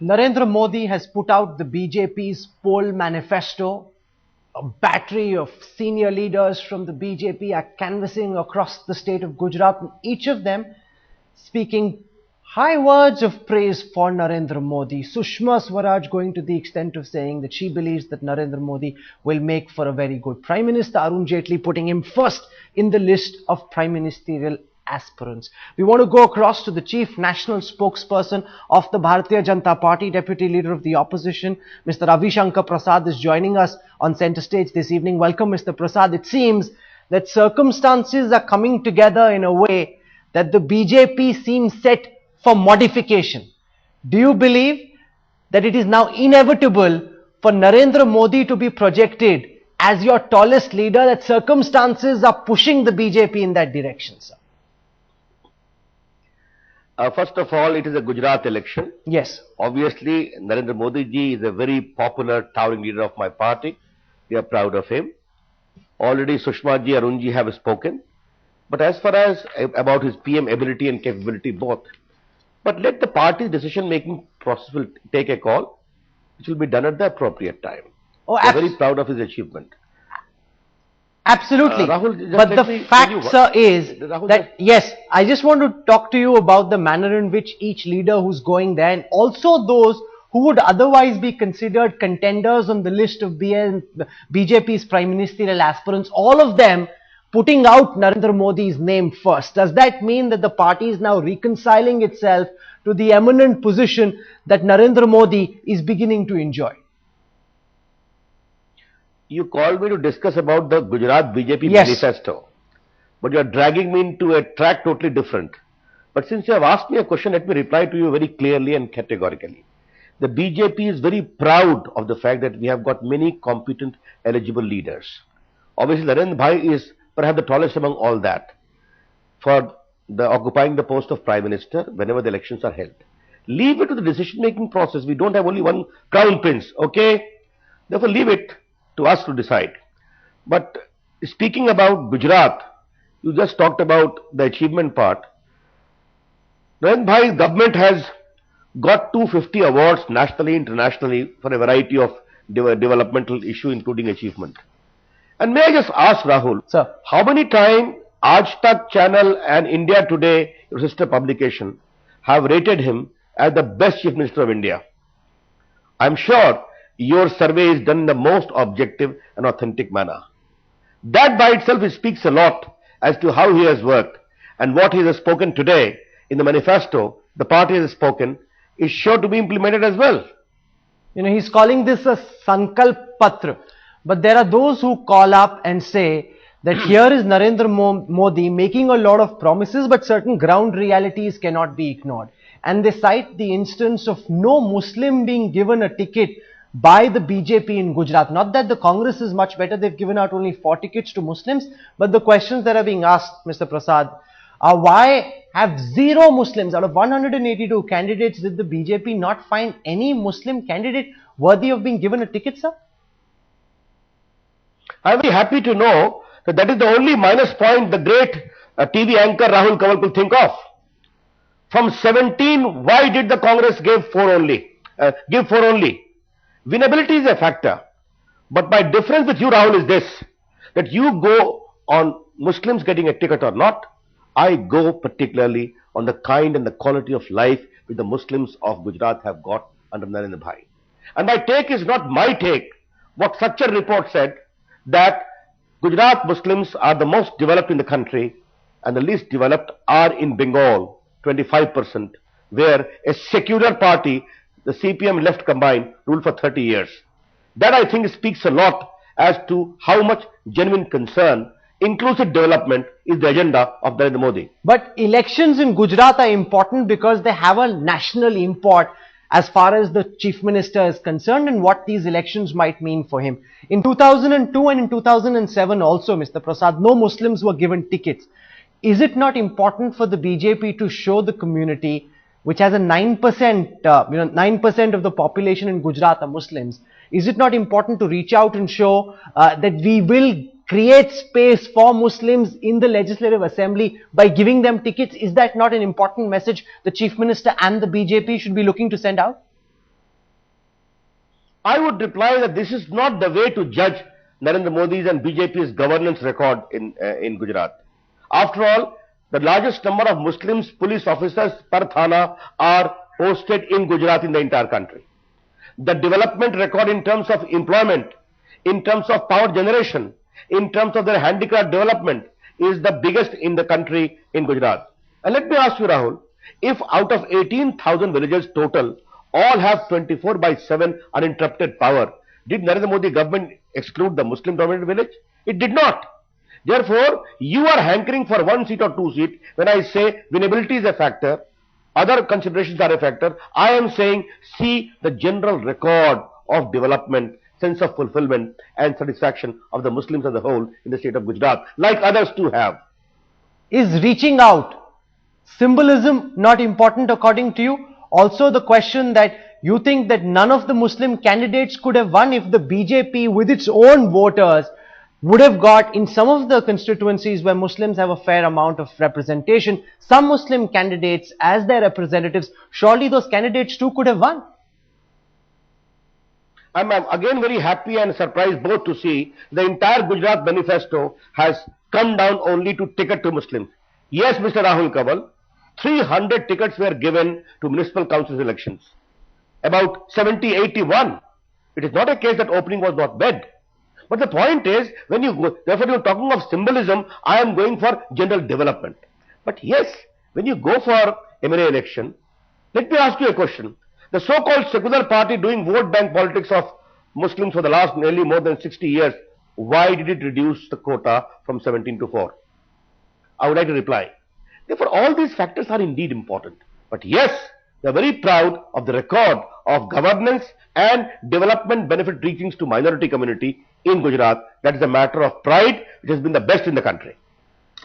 Narendra Modi has put out the BJP's poll manifesto. A battery of senior leaders from the BJP are canvassing across the state of Gujarat, each of them speaking high words of praise for Narendra Modi. Sushma Swaraj going to the extent of saying that she believes that Narendra Modi will make for a very good Prime Minister. Arun Jaitley putting him first in the list of Prime Ministerial aspirants. We want to go across to the Chief National Spokesperson of the Bharatiya Janata Party, Deputy Leader of the Opposition, Mr. Ravi Shankar Prasad is joining us on center stage this evening. Welcome, Mr. Prasad. It seems that circumstances are coming together in a way that the BJP seems set for modification. Do you believe that it is now inevitable for Narendra Modi to be projected as your tallest leader, that circumstances are pushing the BJP in that direction, sir? First of all, it is a Gujarat election. Yes. Obviously, Narendra Modi ji is a very popular, towering leader of my party. We are proud of him. Already Sushma ji, Arun ji have spoken. But as far as about his PM ability and capability both, but let the party's decision-making process will take a call, which will be done at the appropriate time. Oh, we are very proud of his achievement. Absolutely. Rahul, but the fact, sir, is Rahul, that, yes, I just want to talk to you about the manner in which each leader who's going there, and also those who would otherwise be considered contenders on the list of BJP's Prime Ministerial aspirants, all of them putting out Narendra Modi's name first. Does that mean that the party is now reconciling itself to the eminent position that Narendra Modi is beginning to enjoy? You called me to discuss about the Gujarat BJP Yes. manifesto, but you are dragging me into a track totally different. But since you have asked me a question, let me reply to you very clearly and categorically. The BJP is very proud of the fact that we have got many competent, eligible leaders. Obviously, Narendra Bhai is perhaps the tallest among all that for occupying the post of Prime Minister whenever the elections are held. Leave it to the decision-making process. We don't have only one crown prince, okay? Therefore, leave it to us to decide. But speaking about Gujarat, you just talked about the achievement part. Narendra Bhai's government has got 250 awards nationally, internationally for a variety of developmental issue, including achievement. And may I just ask Rahul, Sir, how many times Aaj Tak channel and India Today, your sister publication, have rated him as the best Chief Minister of India? I'm sure your survey is done in the most objective and authentic manner. That by itself speaks a lot as to how he has worked, and what he has spoken today in the manifesto, the party has spoken, is sure to be implemented as well. you know, he's calling this a Sankalp Patra. But there are those who call up and say that here is Narendra Modi making a lot of promises, but certain ground realities cannot be ignored. And they cite the instance of no Muslim being given a ticket by the BJP in Gujarat. Not that the Congress is much better, they've given out only 4 tickets to Muslims, but the questions that are being asked, Mr. Prasad, are why have 0 Muslims out of 182 candidates, did the BJP not find any Muslim candidate worthy of being given a ticket, sir? I am very happy to know that that is the only minus point the great TV anchor Rahul Kanwal could think of. From 17, why did the Congress give 4 only? Winnability is a factor. But my difference with you, Rahul, is this, that you go on Muslims getting a ticket or not. I go particularly on the kind and the quality of life which the Muslims of Gujarat have got under Narendra Bhai. And my take is not my take. What such a report said, that Gujarat Muslims are the most developed in the country and the least developed are in Bengal, 25%, where a secular party, the CPM left combined, ruled for 30 years. That I think speaks a lot as to how much genuine concern inclusive development is the agenda of Narendra Modi. But elections in Gujarat are important because they have a national import as far as the Chief Minister is concerned and what these elections might mean for him. In 2002 and in 2007 also, Mr. Prasad, no Muslims were given tickets. Is it not important for the BJP to show the community, which has a 9%, 9% of the population in Gujarat are Muslims, is it not important to reach out and show that we will create space for Muslims in the Legislative Assembly by giving them tickets? Is that not an important message the Chief Minister and the BJP should be looking to send out? I would reply that this is not the way to judge Narendra Modi's and BJP's governance record in Gujarat. After all, the largest number of Muslims police officers per thana are posted in Gujarat in the entire country. The development record in terms of employment, in terms of power generation, in terms of their handicraft development is the biggest in the country in Gujarat. And let me ask you, Rahul, if out of 18,000 villages total, all have 24 by 7 uninterrupted power, did Narendra Modi government exclude the Muslim dominated village? It did not. Therefore, you are hankering for one seat or two seat. When I say winnability is a factor, other considerations are a factor. I am saying see the general record of development, sense of fulfillment and satisfaction of the Muslims as a whole in the state of Gujarat, like others too have. Is reaching out symbolism not important according to you? Also the question that you think that none of the Muslim candidates could have won if the BJP with its own voters would have got in some of the constituencies where Muslims have a fair amount of representation, some Muslim candidates as their representatives, surely those candidates too could have won. I'm again very happy and surprised both to see the entire Gujarat manifesto has come down only to ticket to Muslims. Yes, Mr. Rahul Kaval, 300 tickets were given to municipal council elections. About 70, 81. It is not a case that opening was not bad. But the point is, when you go, therefore you are talking of symbolism, I am going for general development. But yes, when you go for MLA election, let me ask you a question. The so-called secular party doing vote bank politics of Muslims for the last nearly more than 60 years, why did it reduce the quota from 17 to 4? I would like to reply. Therefore, all these factors are indeed important. But yes, they are very proud of the record of governance and development benefit reaching to minority community in Gujarat. That is a matter of pride, which has been the best in the country.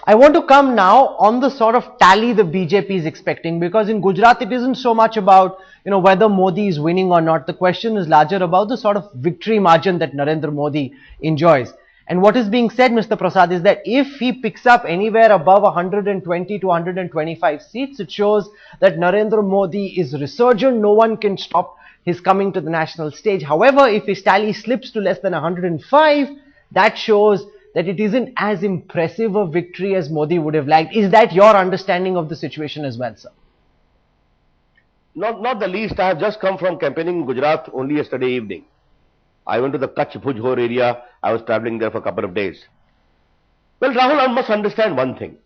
I want to come now on the sort of tally the BJP is expecting, because in Gujarat it isn't so much about whether Modi is winning or not. The question is larger about the sort of victory margin that Narendra Modi enjoys. And what is being said, Mr. Prasad, is that if he picks up anywhere above 120 to 125 seats, it shows that Narendra Modi is resurgent. No one can stop his coming to the national stage. However, if his tally slips to less than 105, that shows that it isn't as impressive a victory as Modi would have liked. Is that your understanding of the situation as well, sir? Not the least. I have just come from campaigning in Gujarat only yesterday evening. I went to the Kutch Bhujhor area. I was traveling there for a couple of days. Well, Rahul, I must understand one thing.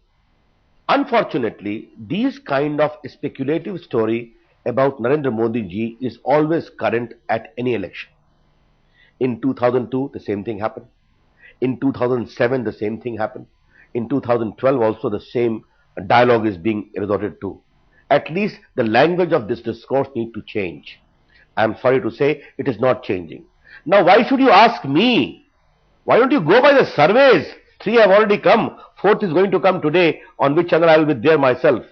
Unfortunately, these kind of speculative story about Narendra Modi ji is always current at any election. In 2002, the same thing happened. In 2007, the same thing happened. In 2012, also the same dialogue is being resorted to. At least the language of this discourse needs to change. I am sorry to say it is not changing. Now, why should you ask me? Why don't you go by the surveys? 3 have already come. 4th is going to come today, on which channel I will be there myself.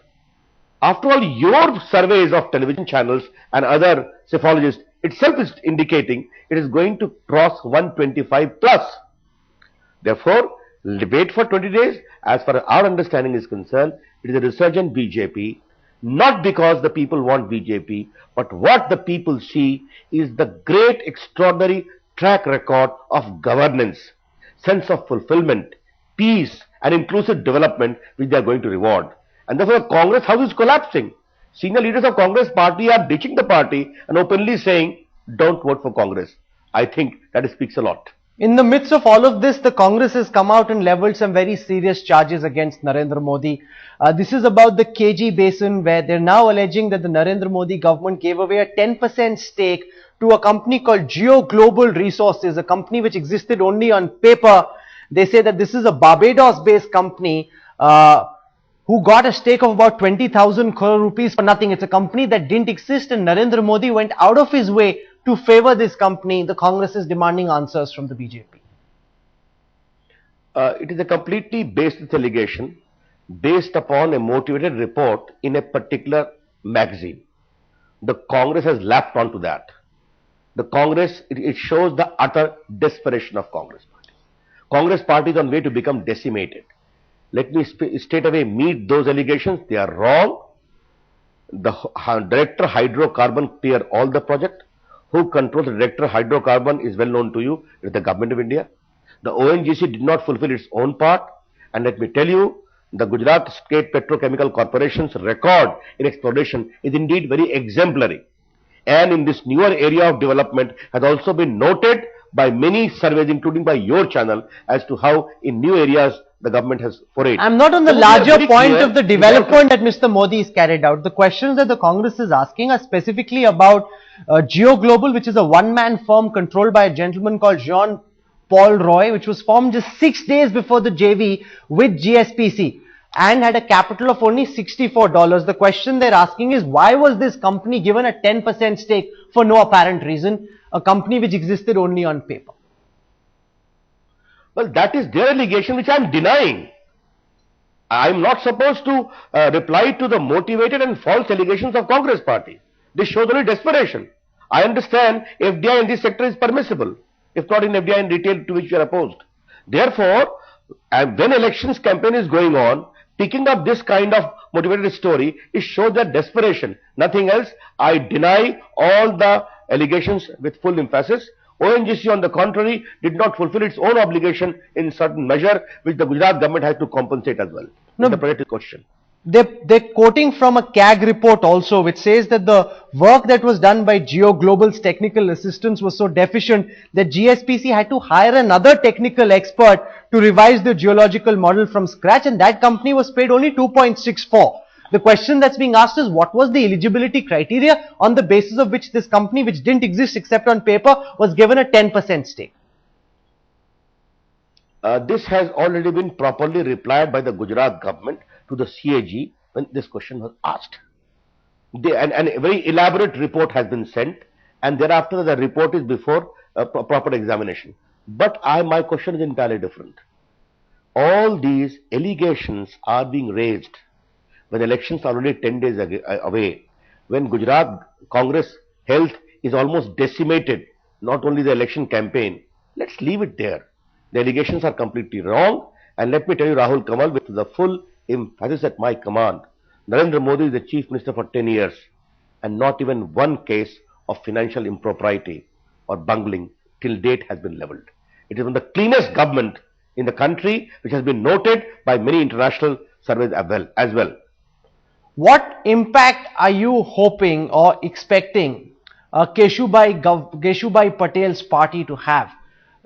After all, your surveys of television channels and other psephologists itself is indicating it is going to cross 125 plus. Therefore, wait for 20 days. As far as our understanding is concerned, it is a resurgent BJP, not because the people want BJP, but what the people see is the great, extraordinary track record of governance, sense of fulfillment, peace and inclusive development which they are going to reward. And therefore, the Congress house is collapsing. Senior leaders of Congress party are ditching the party and openly saying, don't vote for Congress. I think that speaks a lot. In the midst of all of this, the Congress has come out and leveled some very serious charges against Narendra Modi. This is about the KG Basin, where they're now alleging that the Narendra Modi government gave away a 10% stake to a company called Geo Global Resources, a company which existed only on paper. They say that this is a Barbados-based company who got a stake of about 20,000 crore rupees for nothing. It's a company that didn't exist, and Narendra Modi went out of his way to favor this company. The Congress is demanding answers from the BJP. It is a completely baseless allegation based upon a motivated report in a particular magazine. The Congress has lapped onto that. The Congress, it shows the utter desperation of Congress party. Congress party is on way to become decimated. Let me straight away meet those allegations. They are wrong. The director hydrocarbon cleared all the project. who controls the director of hydrocarbon is well known to you. It is the government of India. The ONGC did not fulfill its own part. And let me tell you, the Gujarat State Petrochemical Corporation's record in exploration is indeed very exemplary. And in this newer area of development has also been noted by many surveys, including by your channel, as to how in new areas the government has forayed. I'm not on the larger point of the development that Mr. Modi has carried out. The questions that the Congress is asking are specifically about Geo Global, which is a one-man firm controlled by a gentleman called Jean-Paul Roy, which was formed just 6 days before the JV with GSPC and had a capital of only $64. The question they're asking is, why was this company given a 10% stake for no apparent reason, a company which existed only on paper? Well, that is their allegation, which I am denying. I am not supposed to reply to the motivated and false allegations of Congress party. This shows only desperation. I understand FDI in this sector is permissible, if not in FDI in retail, to which you are opposed. Therefore, when elections campaign is going on, picking up this kind of motivated story, it shows that desperation, nothing else. I deny all the allegations with full emphasis. ONGC, on the contrary, did not fulfill its own obligation in certain measure, which the Gujarat government has to compensate as well. No, the project question. They're quoting from a CAG report also, which says that the work that was done by Geo Global's technical assistance was so deficient that GSPC had to hire another technical expert to revise the geological model from scratch, and that company was paid only 2.64. The question that's being asked is, what was the eligibility criteria on the basis of which this company, which didn't exist except on paper, was given a 10% stake? This has already been properly replied by the Gujarat government to the CAG when this question was asked. And a very elaborate report has been sent, and thereafter the report is before proper examination. But my question is entirely different. All these allegations are being raised when elections are only 10 days away, when Gujarat Congress health is almost decimated, not only the election campaign. Let's leave it there. The allegations are completely wrong, and let me tell you, Rahul Kamal, with the full emphasis at my command, Narendra Modi is the chief minister for 10 years, and not even one case of financial impropriety or bungling till date has been levelled. It is one of the cleanest government in the country, which has been noted by many international surveys as well. What impact are you hoping or expecting Keshubai Patel's party to have?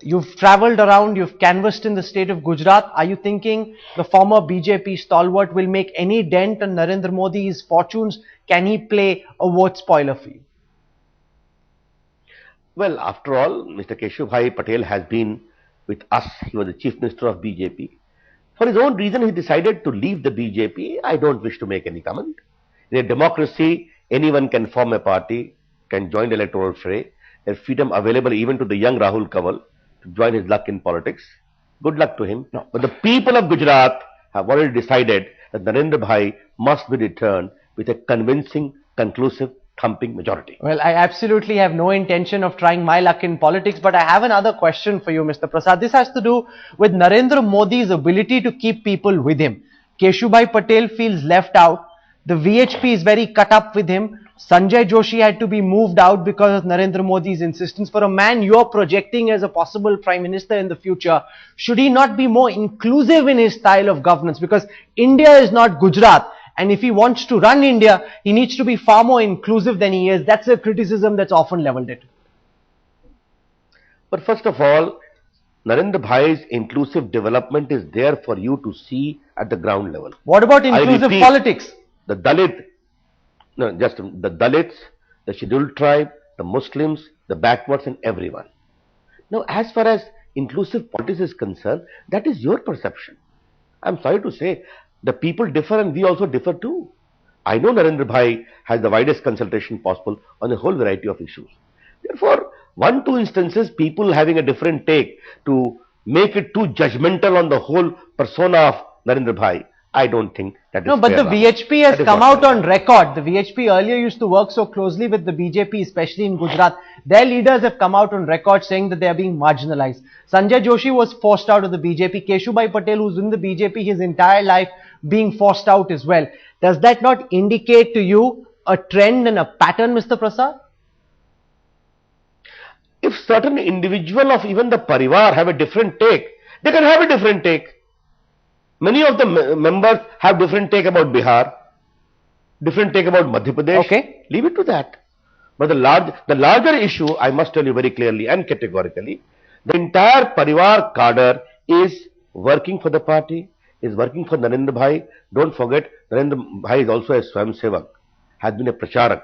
You've travelled around, you've canvassed in the state of Gujarat. Are you thinking the former BJP stalwart will make any dent on Narendra Modi's fortunes? Can he play a vote spoiler for you? Well, after all, Mr. Keshubai Patel has been with us. He was the chief minister of BJP. For his own reason, he decided to leave the BJP. I don't wish to make any comment. In a democracy, anyone can form a party, can join the electoral fray. There's freedom available even to the young Rahul Kamal to join his luck in politics. Good luck to him. No. But the people of Gujarat have already decided that Narendra Bhai must be returned with a convincing, conclusive, thumping majority. Well, I absolutely have no intention of trying my luck in politics, but I have another question for you, Mr. Prasad. This has to do with Narendra Modi's ability to keep people with him. Keshubai Patel feels left out. The VHP is very cut up with him. Sanjay Joshi had to be moved out because of Narendra Modi's insistence. For a man you're projecting as a possible prime minister in the future, should he not be more inclusive in his style of governance? Because India is not Gujarat. And if he wants to run India, he needs to be far more inclusive than he is. That's a criticism that's often levelled at him. But first of all, Narendra Bhai's inclusive development is there for you to see at the ground level. What about inclusive politics? The Dalits, the scheduled tribe, the Muslims, the backwards, and everyone. Now, as far as inclusive politics is concerned, that is your perception. I'm sorry to say, the people differ and we also differ too. I know Narendra Bhai has the widest consultation possible on a whole variety of issues. Therefore, 1-2 instances, people having a different take to make it too judgmental on the whole persona of Narendra Bhai, I don't think that is No, but fair, the VHP has come out on record. The VHP earlier used to work so closely with the BJP, especially in Gujarat. Their leaders have come out on record saying that they are being marginalized. Sanjay Joshi was forced out of the BJP. Keshubai Patel, who's in the BJP his entire life, being forced out as well. Does that not indicate to you a trend and a pattern, Mr. Prasad? certain individual of even the parivar have a different take, they can have a different take. Many of the members have different take about Bihar, different take about Madhya Pradesh. Okay. Leave it to that. But the larger issue, I must tell you very clearly and categorically, the entire parivar cadre is working for the party, is working for Narendra Bhai. Don't forget, Narendra Bhai is also a Swayam Sevak, has been a Pracharak.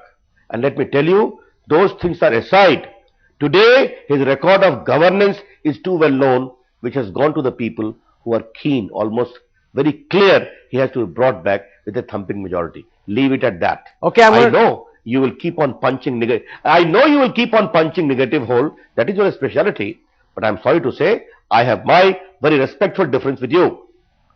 And let me tell you, those things are aside. Today, his record of governance is too well known, which has gone to the people who are keen, almost very clear, he has to be brought back with a thumping majority. Leave it at that. Okay, I know you will keep on punching negative. I know you will keep on punching negative hole. That is your speciality. But I'm sorry to say, I have my very respectful difference with you.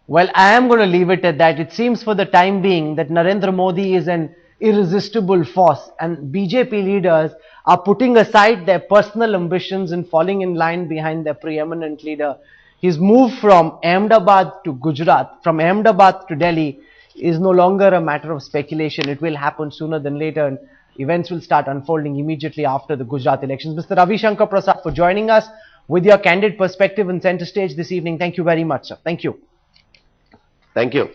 Well, I am going to leave it at that. It seems for the time being that Narendra Modi is an irresistible force, and BJP leaders are putting aside their personal ambitions and falling in line behind their preeminent leader. His move from Ahmedabad to Gujarat, from Ahmedabad to Delhi, is no longer a matter of speculation. It will happen sooner than later, and events will start unfolding immediately after the Gujarat elections. Mr. Ravi Shankar Prasad, for joining us with your candid perspective and center stage this evening. Thank you very much, sir. Thank you. Thank you.